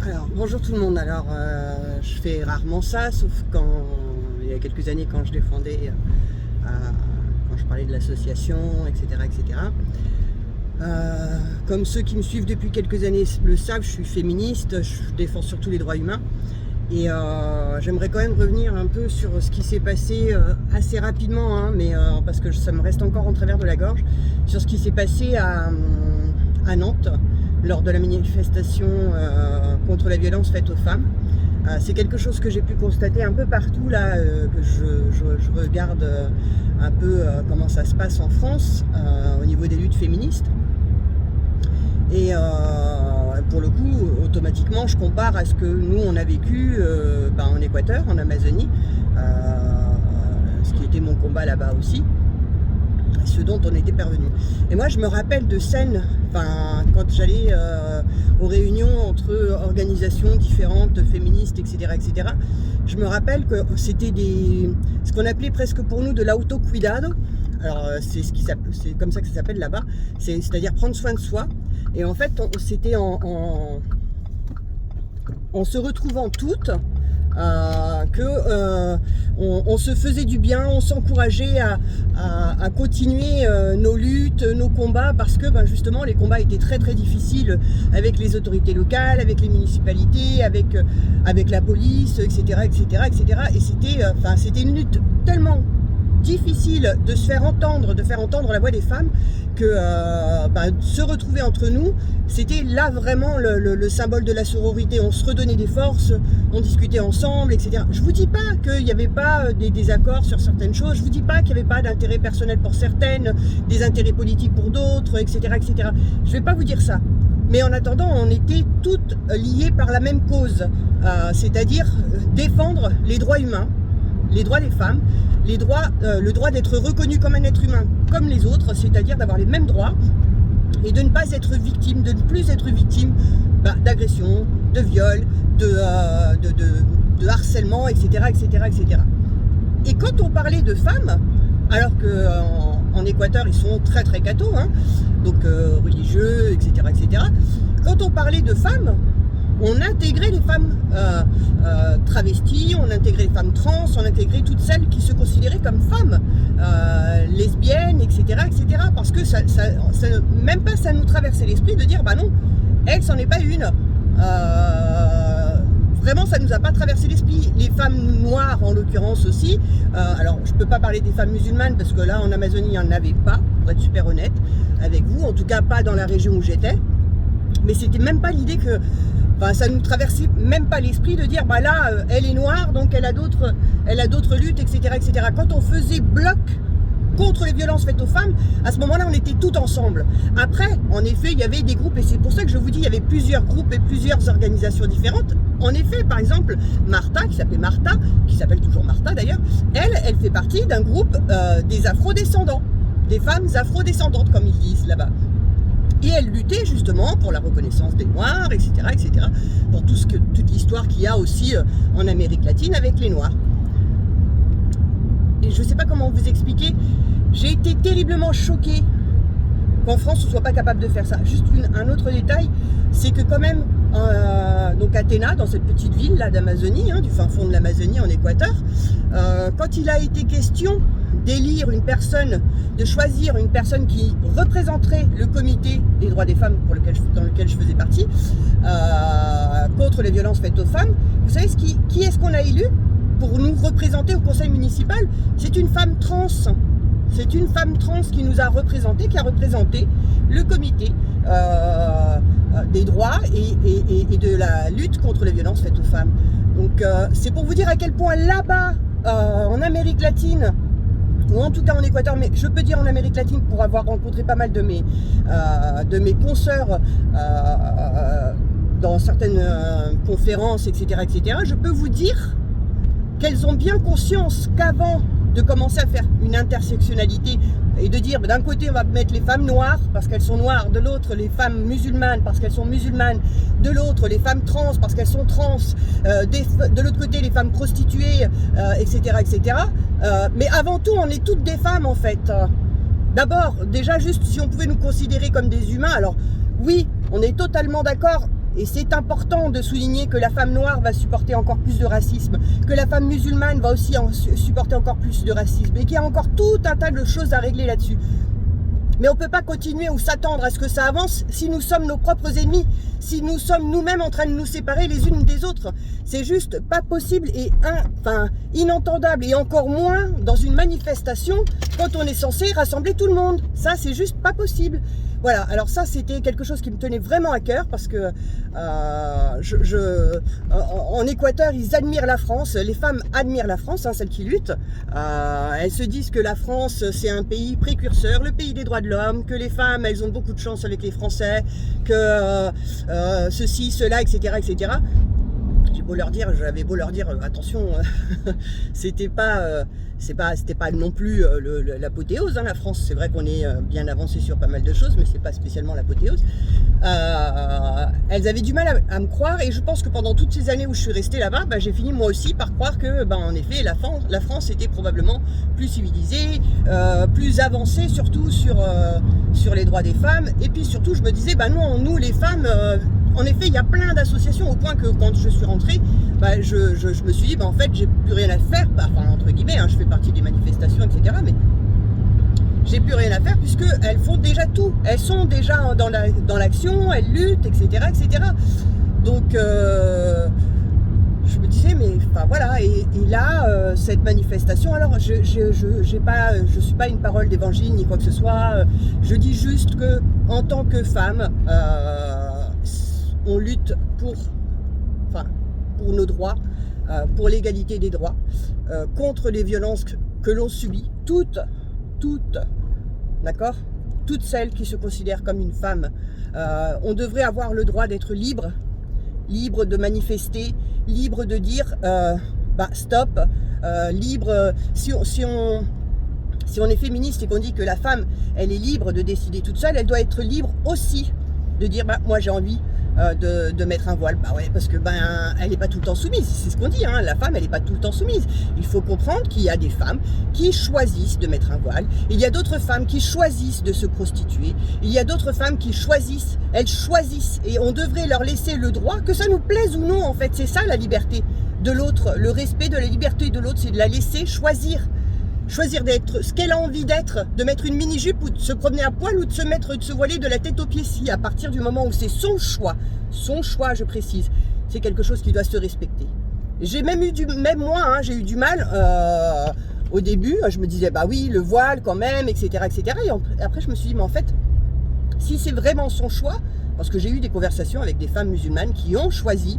Alors, bonjour tout le monde. Alors, je fais rarement ça, sauf quand, il y a quelques années, quand je défendais, quand je parlais de l'association, etc., etc. Comme ceux qui me suivent depuis quelques années le savent, je suis féministe, je défends surtout les droits humains. Et j'aimerais quand même revenir un peu sur ce qui s'est passé assez rapidement, hein, mais parce que ça me reste encore en travers de la gorge, sur ce qui s'est passé à Nantes lors de la manifestation contre la violence faite aux femmes. C'est quelque chose que j'ai pu constater un peu partout là, que je regarde un peu comment ça se passe en France au niveau des luttes féministes. Et pour le coup, automatiquement, je compare à ce que nous, on a vécu en Équateur, en Amazonie, ce qui était mon combat là-bas aussi, ce dont on était parvenu. Et moi, je me rappelle de scènes, quand j'allais aux réunions entre organisations différentes, féministes, etc., etc., je me rappelle que c'était ce qu'on appelait presque pour nous de l'autocuidado. Alors, c'est comme ça que ça s'appelle là-bas, c'est-à-dire prendre soin de soi. Et en fait, c'était en se retrouvant toutes on se faisait du bien, on s'encourageait à continuer nos luttes, nos combats, parce que justement les combats étaient très très difficiles avec les autorités locales, avec les municipalités, avec la police, etc., etc., etc. Et c'était une lutte tellement difficile de faire entendre la voix des femmes que se retrouver entre nous, c'était là vraiment le symbole de la sororité. On se redonnait des forces, on discutait ensemble, etc. Je vous dis pas qu'il n'y avait pas des désaccords sur certaines choses, je vous dis pas qu'il n'y avait pas d'intérêt personnel pour certaines, des intérêts politiques pour d'autres, etc., etc. Je vais pas vous dire ça. Mais en attendant, on était toutes liées par la même cause, c'est-à-dire défendre les droits humains, les droits des femmes, le droit d'être reconnu comme un être humain comme les autres, c'est-à-dire d'avoir les mêmes droits et de ne pas être victime, de ne plus être victime d'agression, de viol, de harcèlement, etc., etc., etc. Et quand on parlait de femmes, alors qu'en Équateur ils sont très très cathos, hein, donc religieux, etc., etc., quand on parlait de femmes, on intégrait les femmes travesties, on intégrait les femmes trans, on intégrait toutes celles qui se considéraient comme femmes, lesbiennes, etc., etc. Parce que même pas ça nous traversait l'esprit de dire, non, elle, c'en est pas une. Vraiment, ça nous a pas traversé l'esprit. Les femmes noires, en l'occurrence aussi. Alors, je peux pas parler des femmes musulmanes, parce que là, en Amazonie, il n'y en avait pas, pour être super honnête avec vous. En tout cas, pas dans la région où j'étais. Mais c'était même pas l'idée que... ça nous traversait même pas l'esprit de dire, elle est noire, donc elle a d'autres luttes, etc., etc. Quand on faisait bloc contre les violences faites aux femmes, à ce moment-là, on était toutes ensemble. Après, en effet, il y avait des groupes, et c'est pour ça que je vous dis, il y avait plusieurs groupes et plusieurs organisations différentes. En effet, par exemple, Martha, qui s'appelle toujours Martha d'ailleurs, elle fait partie d'un groupe des afrodescendants, des femmes afrodescendantes, comme ils disent là-bas. Et elle luttait justement pour la reconnaissance des Noirs, etc., etc., pour toute l'histoire qu'il y a aussi en Amérique latine avec les Noirs. Et je ne sais pas comment vous expliquer, j'ai été terriblement choquée qu'en France on ne soit pas capable de faire ça. Juste un autre détail, c'est que quand même, donc Athéna, dans cette petite ville là d'Amazonie, du fin fond de l'Amazonie en Équateur, quand il a été question d'élire une personne, de choisir une personne qui représenterait le comité des droits des femmes dans lequel je faisais partie, contre les violences faites aux femmes, vous savez qui est-ce qu'on a élu pour nous représenter au conseil municipal? C'est une femme trans. C'est une femme trans qui nous a représenté, qui a représenté le comité des droits et de la lutte contre les violences faites aux femmes. Donc c'est pour vous dire à quel point là-bas, en Amérique latine, ou en tout cas en Équateur, mais je peux dire en Amérique latine pour avoir rencontré pas mal de mes consoeurs dans certaines conférences, etc., etc., je peux vous dire qu'elles ont bien conscience qu'avant de commencer à faire une intersectionnalité et de dire d'un côté on va mettre les femmes noires parce qu'elles sont noires, de l'autre les femmes musulmanes parce qu'elles sont musulmanes, de l'autre les femmes trans parce qu'elles sont trans, de l'autre côté les femmes prostituées, etc., etc. Mais avant tout on est toutes des femmes en fait. D'abord déjà juste si on pouvait nous considérer comme des humains, alors oui on est totalement d'accord Et c'est important de souligner que la femme noire va supporter encore plus de racisme, que la femme musulmane va aussi supporter encore plus de racisme, et qu'il y a encore tout un tas de choses à régler là-dessus. Mais on ne peut pas continuer ou s'attendre à ce que ça avance si nous sommes nos propres ennemis, si nous sommes nous-mêmes en train de nous séparer les unes des autres. C'est juste pas possible et inentendable, et encore moins dans une manifestation quand on est censé rassembler tout le monde. Ça, c'est juste pas possible. Voilà, alors ça, c'était quelque chose qui me tenait vraiment à cœur parce que en Équateur, ils admirent la France, les femmes admirent la France, celles qui luttent. Elles se disent que la France, c'est un pays précurseur, le pays des droits de l'homme, que les femmes, elles ont beaucoup de chance avec les Français, que ceci, cela, etc., etc. J'avais beau leur dire, attention, c'était pas non plus l'apothéose, hein, la France. C'est vrai qu'on est bien avancé sur pas mal de choses, mais c'est pas spécialement l'apothéose. Elles avaient du mal à me croire, et je pense que pendant toutes ces années où je suis restée là-bas, j'ai fini moi aussi par croire que, en effet, la France était probablement plus civilisée, plus avancée, surtout sur les droits des femmes. Et puis surtout, je me disais, non, nous les femmes, en effet, il y a plein d'associations, au point que quand je suis rentrée, je me suis dit, en fait, j'ai plus rien à faire, entre guillemets, hein, je fais partie des manifestations, etc., mais j'ai plus rien à faire puisqu'elles font déjà tout. Elles sont déjà dans l'action, elles luttent, etc., etc. Donc, je me disais, mais voilà, et là, cette manifestation, alors je suis pas une parole d'évangile ni quoi que ce soit, je dis juste que en tant que femme, on lutte pour nos droits, pour l'égalité des droits, contre les violences que l'on subit, toutes, d'accord, toutes celles qui se considèrent comme une femme. On devrait avoir le droit d'être libre de manifester, libre de dire stop, libre, si on est féministe et qu'on dit que la femme, elle est libre de décider toute seule, elle doit être libre aussi de dire, moi j'ai envie de mettre un voile, parce que elle n'est pas tout le temps soumise, c'est ce qu'on dit, hein, la femme elle n'est pas tout le temps soumise. Il faut comprendre qu'il y a des femmes qui choisissent de mettre un voile, il y a d'autres femmes qui choisissent de se prostituer, il y a d'autres femmes qui choisissent, et on devrait leur laisser le droit, que ça nous plaise ou non, en fait, c'est ça la liberté de l'autre, le respect de la liberté de l'autre, c'est de la laisser choisir d'être ce qu'elle a envie d'être, de mettre une mini-jupe ou de se promener à poil ou de se voiler de la tête aux pieds. Si à partir du moment où c'est son choix, je précise, c'est quelque chose qui doit se respecter. J'ai même moi, j'ai eu du mal au début, je me disais oui, le voile quand même, etc., etc. Et après je me suis dit, mais en fait, si c'est vraiment son choix, parce que j'ai eu des conversations avec des femmes musulmanes qui ont choisi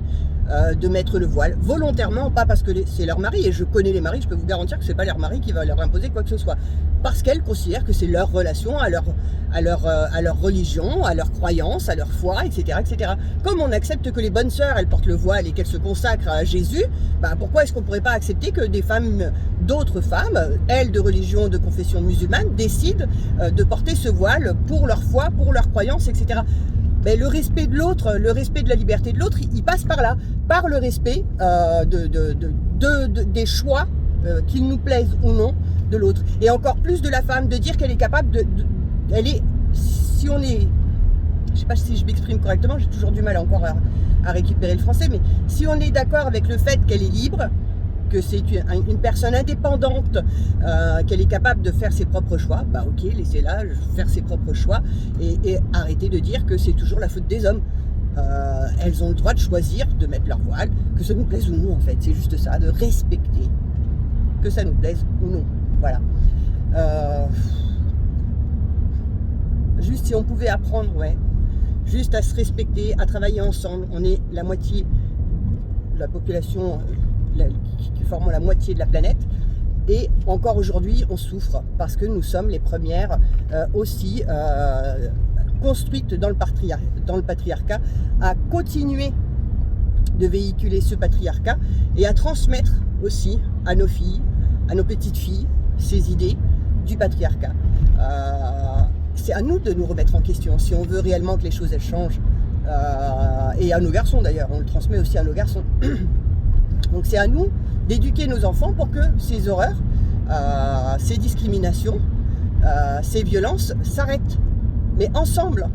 de mettre le voile volontairement, pas parce que c'est leur mari, et je connais les maris, je peux vous garantir que c'est pas leur mari qui va leur imposer quoi que ce soit, parce qu'elles considèrent que c'est leur relation à leur religion, à leur croyance, à leur foi, etc., etc. Comme on accepte que les bonnes sœurs elles portent le voile et qu'elles se consacrent à Jésus, pourquoi est-ce qu'on pourrait pas accepter que des femmes, d'autres femmes, elles de religion, de confession musulmane, décident de porter ce voile pour leur foi, pour leur croyance, etc. Le respect de l'autre, le respect de la liberté de l'autre, il passe par là, par le respect des choix, qu'ils nous plaisent ou non, de l'autre. Et encore plus de la femme, de dire qu'elle est capable si on est, je sais pas si je m'exprime correctement, j'ai toujours du mal encore à récupérer le français, mais si on est d'accord avec le fait qu'elle est libre, que c'est une personne indépendante, qu'elle est capable de faire ses propres choix, ok, laissez-la faire ses propres choix et arrêtez de dire que c'est toujours la faute des hommes. Elles ont le droit de choisir de mettre leur voile, que ça nous plaise ou non, en fait, c'est juste ça, de respecter, que ça nous plaise ou non, voilà. Juste si on pouvait apprendre, juste à se respecter, à travailler ensemble. On est la moitié de la population qui forment la moitié de la planète, et encore aujourd'hui on souffre parce que nous sommes les premières aussi construites dans le patriarcat, à continuer de véhiculer ce patriarcat et à transmettre aussi à nos filles, à nos petites filles, ces idées du patriarcat. C'est à nous de nous remettre en question si on veut réellement que les choses elles changent, et à nos garçons d'ailleurs, on le transmet aussi à nos garçons. Donc c'est à nous d'éduquer nos enfants pour que ces horreurs, ces discriminations, ces violences s'arrêtent. Mais ensemble,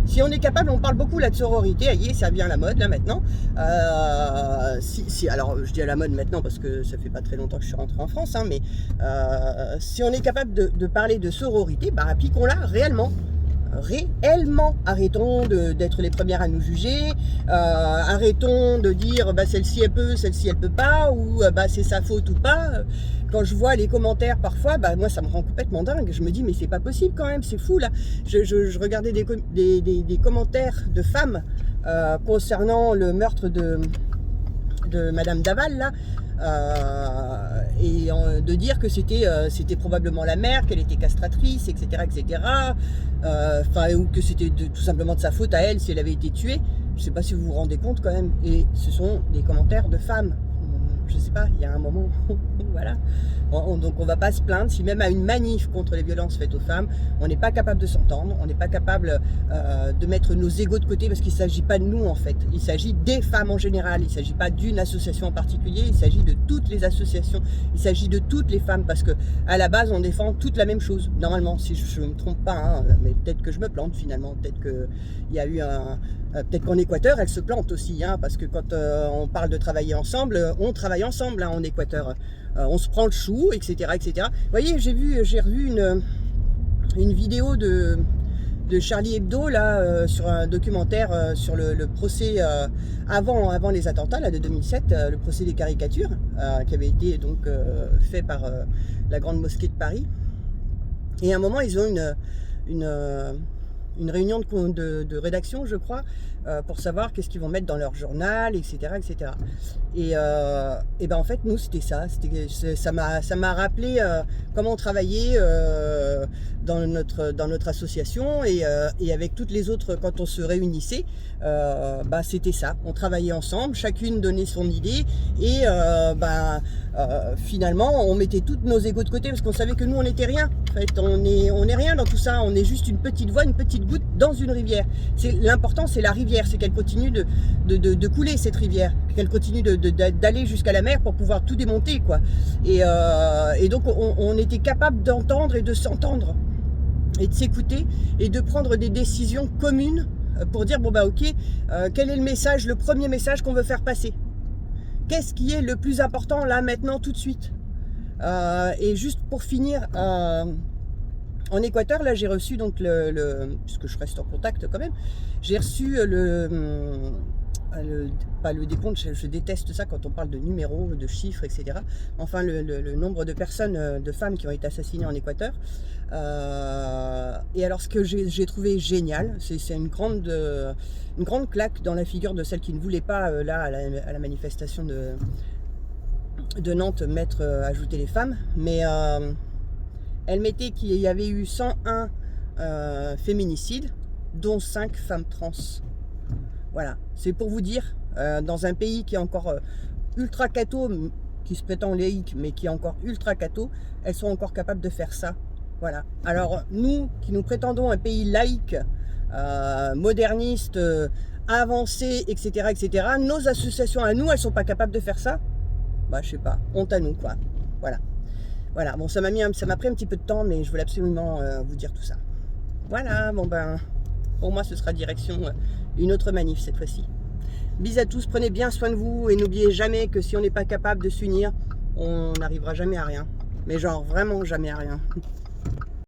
Si on est capable, on parle beaucoup là de sororité, ça vient à la mode là maintenant. Alors je dis à la mode maintenant parce que ça fait pas très longtemps que je suis rentrée en France, hein, mais si on est capable de parler de sororité, bah appliquons-la réellement. Arrêtons d'être les premières à nous juger, arrêtons de dire bah, celle-ci elle peut, celle-ci elle peut pas, ou bah, c'est sa faute ou pas. Quand je vois les commentaires parfois, bah, moi ça me rend complètement dingue, je me dis mais c'est pas possible quand même, c'est fou là. Je regardais des commentaires de femmes concernant le meurtre de Madame Daval là, et de dire que c'était probablement la mère, qu'elle était castratrice, etc. etc. Ou que c'était tout simplement de sa faute à elle si elle avait été tuée. Je ne sais pas si vous vous rendez compte quand même. Et ce sont des commentaires de femmes. Je ne sais pas, il y a un moment, voilà. Donc on ne va pas se plaindre si même à une manif contre les violences faites aux femmes, on n'est pas capable de s'entendre, on n'est pas capable de mettre nos égos de côté parce qu'il ne s'agit pas de nous en fait, il s'agit des femmes en général, il ne s'agit pas d'une association en particulier, il s'agit de toutes les associations, il s'agit de toutes les femmes parce qu'à la base on défend toute la même chose, normalement, si je ne me trompe pas, hein, mais peut-être que je me plante finalement, peut-être qu'il y a eu peut-être qu'en Équateur, elle se plante aussi, hein, parce que quand on parle de travailler ensemble, on travaille ensemble hein, en Équateur. On se prend le chou, etc. etc. Vous voyez, j'ai revu une vidéo de Charlie Hebdo, là, sur un documentaire sur le procès avant les attentats là, de 2007, le procès des caricatures, qui avait été donc fait par la Grande Mosquée de Paris. Et à un moment, ils ont une réunion de rédaction, je crois, pour savoir qu'est-ce qu'ils vont mettre dans leur journal, etc. etc. Et ben en fait, nous, c'était ça. Ça m'a rappelé comment on travaillait dans notre association et avec toutes les autres, quand on se réunissait, bah, c'était ça. On travaillait ensemble, chacune donnait son idée et finalement, on mettait tous nos égos de côté parce qu'on savait que nous, on n'était rien. En fait, on est rien dans tout ça. On est juste une petite voix, une petite goutte dans une rivière. L'important, c'est la rivière, c'est qu'elle continue de couler cette rivière, qu'elle continue d'aller jusqu'à la mer pour pouvoir tout démonter, quoi. Et donc, on était capable d'entendre et de s'entendre et de s'écouter et de prendre des décisions communes pour dire bon bah ok, quel est le premier message qu'on veut faire passer? Qu'est-ce qui est le plus important là maintenant tout de suite? Et juste pour finir, en Équateur, là j'ai reçu donc puisque je reste en contact quand même, j'ai reçu pas le décompte, je déteste ça quand on parle de numéros, de chiffres, etc. Enfin le nombre de personnes, de femmes qui ont été assassinées en Équateur. Et alors ce que j'ai trouvé génial, c'est une grande claque dans la figure de celle qui ne voulait pas là à la manifestation de Nantes ajouter les femmes, mais elle mettait qu'il y avait eu 101 féminicides, dont 5 femmes trans. Voilà, c'est pour vous dire, dans un pays qui est encore ultra catho, qui se prétend laïque, mais qui est encore ultra catho, elles sont encore capables de faire ça. Voilà. Alors nous, qui nous prétendons un pays laïque, moderniste, avancé, etc., etc., nos associations à nous, elles sont pas capables de faire ça. Bah, je sais pas, honte à nous, quoi. Voilà. Voilà, bon, ça m'a pris un petit peu de temps, mais je voulais absolument vous dire tout ça. Voilà, bon ben, pour moi, ce sera direction une autre manif cette fois-ci. Bisous à tous, prenez bien soin de vous et n'oubliez jamais que si on n'est pas capable de s'unir, on n'arrivera jamais à rien. Mais genre, vraiment jamais à rien.